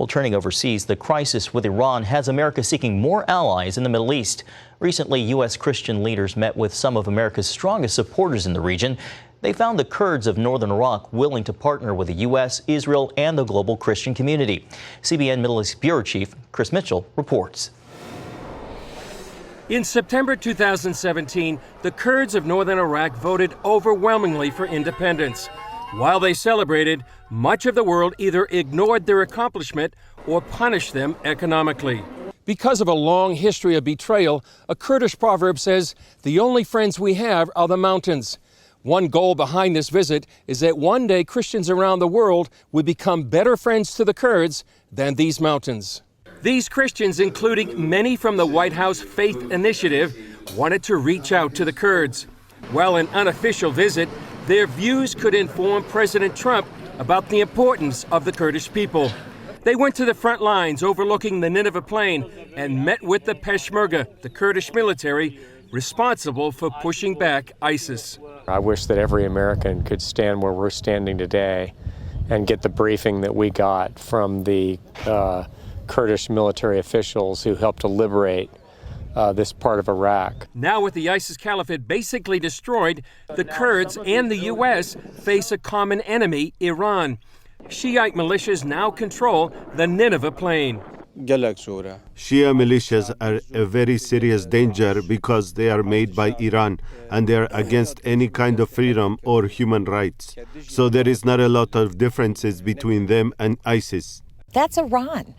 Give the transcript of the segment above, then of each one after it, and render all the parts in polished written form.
Well, turning overseas, the crisis with Iran has America seeking more allies in the Middle East. Recently, U.S. Christian leaders met with some of America's strongest supporters in the region. They found the Kurds of northern Iraq willing to partner with the U.S., Israel, and the global Christian community. CBN Middle East Bureau Chief Chris Mitchell reports. In September 2017, the Kurds of northern Iraq voted overwhelmingly for independence. While they celebrated, much of the world either ignored their accomplishment or punished them economically. Because of a long history of betrayal, a Kurdish proverb says, "The only friends we have are the mountains." One goal behind this visit is that one day Christians around the world would become better friends to the Kurds than these mountains. These Christians, including many from the White House Faith Initiative, wanted to reach out to the Kurds. While an unofficial visit, their views could inform President Trump about the importance of the Kurdish people. They went to the front lines overlooking the Nineveh Plain and met with the Peshmerga, the Kurdish military responsible for pushing back ISIS. I wish that every American could stand where we're standing today and get the briefing that we got from the Kurdish military officials who helped to liberate this part of Iraq. Now with the ISIS caliphate basically destroyed, the Kurds and the U.S. face a common enemy, Iran. Shiite militias now control the Nineveh Plain. Shia militias are a very serious danger because they are made by Iran and they are against any kind of freedom or human rights. So there is not a lot of differences between them and ISIS. That's Iran.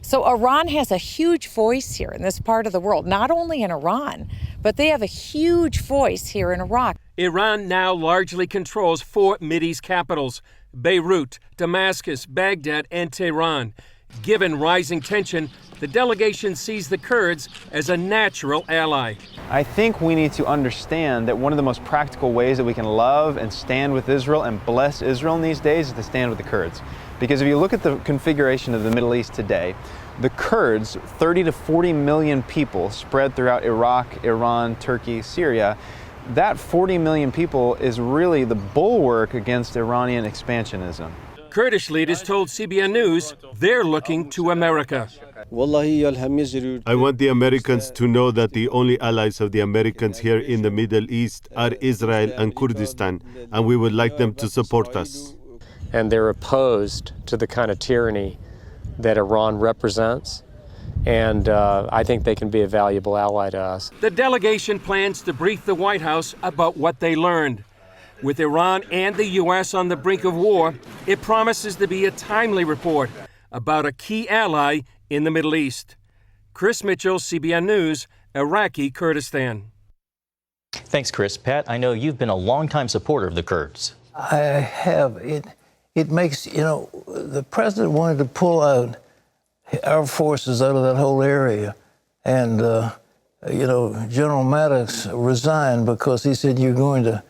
So Iran has a huge voice here in this part of the world, not only in Iran, but they have a huge voice here in Iraq. Iran now largely controls 4 Mideast capitals: Beirut, Damascus, Baghdad, and Tehran. Given rising tension, the delegation sees the Kurds as a natural ally. I think we need to understand that one of the most practical ways that we can love and stand with Israel and bless Israel in these days is to stand with the Kurds. Because if you look at the configuration of the Middle East today, the Kurds, 30 to 40 million people spread throughout Iraq, Iran, Turkey, Syria, that 40 million people is really the bulwark against Iranian expansionism. Kurdish leaders told CBN News they're looking to America. I want the Americans to know that the only allies of the Americans here in the Middle East are Israel and Kurdistan, and we would like them to support us. And they're opposed to the kind of tyranny that Iran represents. And I think they can be a valuable ally to us. The delegation plans to brief the White House about what they learned. With Iran and the U.S. on the brink of war, it promises to be a timely report about a key ally in the Middle East. Chris Mitchell, CBN News, Iraqi Kurdistan. Thanks, Chris. Pat, I know you've been a longtime supporter of the Kurds. I have. It makes, the president wanted to pull out our forces out of that whole area. And, General Maddox resigned because he said, you're going to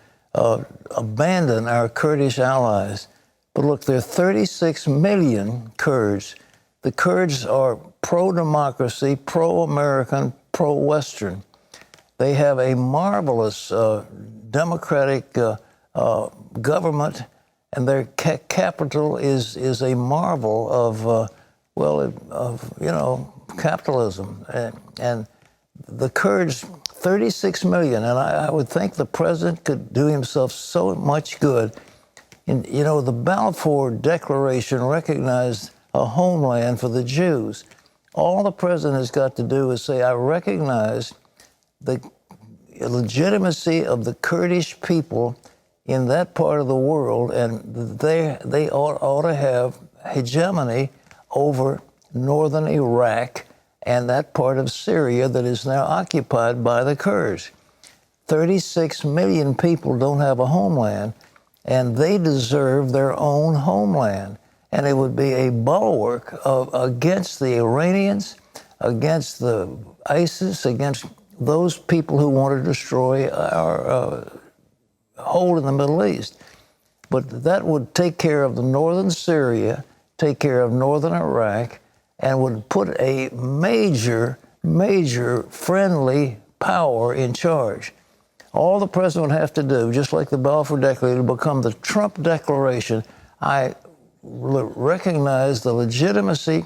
abandon our Kurdish allies. But look, there are 36 million Kurds. The Kurds are pro-democracy, pro-American, pro-Western. They have a marvelous democratic government, and their capital is a marvel of capitalism. And the Kurds, 36 million, and I would think the president could do himself so much good. And, the Balfour Declaration recognized a homeland for the Jews. All the president has got to do is say, I recognize the legitimacy of the Kurdish people in that part of the world, and they ought to have hegemony over northern Iraq and that part of Syria that is now occupied by the Kurds. 36 million people don't have a homeland, and they deserve their own homeland. And it would be a bulwark against the Iranians, against the ISIS, against those people who want to destroy our hold in the Middle East. But that would take care of the northern Syria, take care of northern Iraq, and would put a major friendly power in charge. All the president would have to do, just like the Balfour Declaration, to become the Trump Declaration. I recognize the legitimacy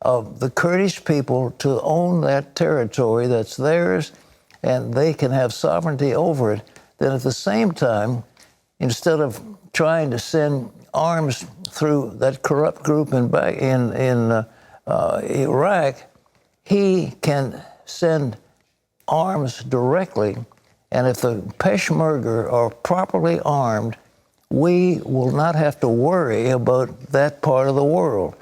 of the Kurdish people to own that territory that's theirs, and they can have sovereignty over it, then at the same time, instead of trying to send arms through that corrupt group in Iraq, he can send arms directly. And if the Peshmerga are properly armed, we will not have to worry about that part of the world.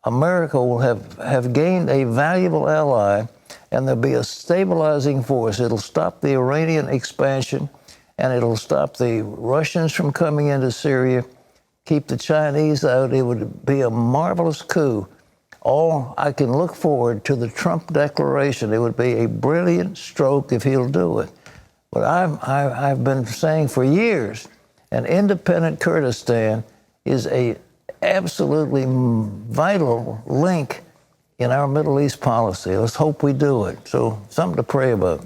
America will have gained a valuable ally, and there'll be a stabilizing force. It'll stop the Iranian expansion, and it'll stop the Russians from coming into Syria, keep the Chinese out. It would be a marvelous coup. I can look forward to the Trump declaration. It would be a brilliant stroke if he'll do it. But I've been saying for years, an independent Kurdistan is a absolutely vital link in our Middle East policy. Let's hope we do it. So something to pray about.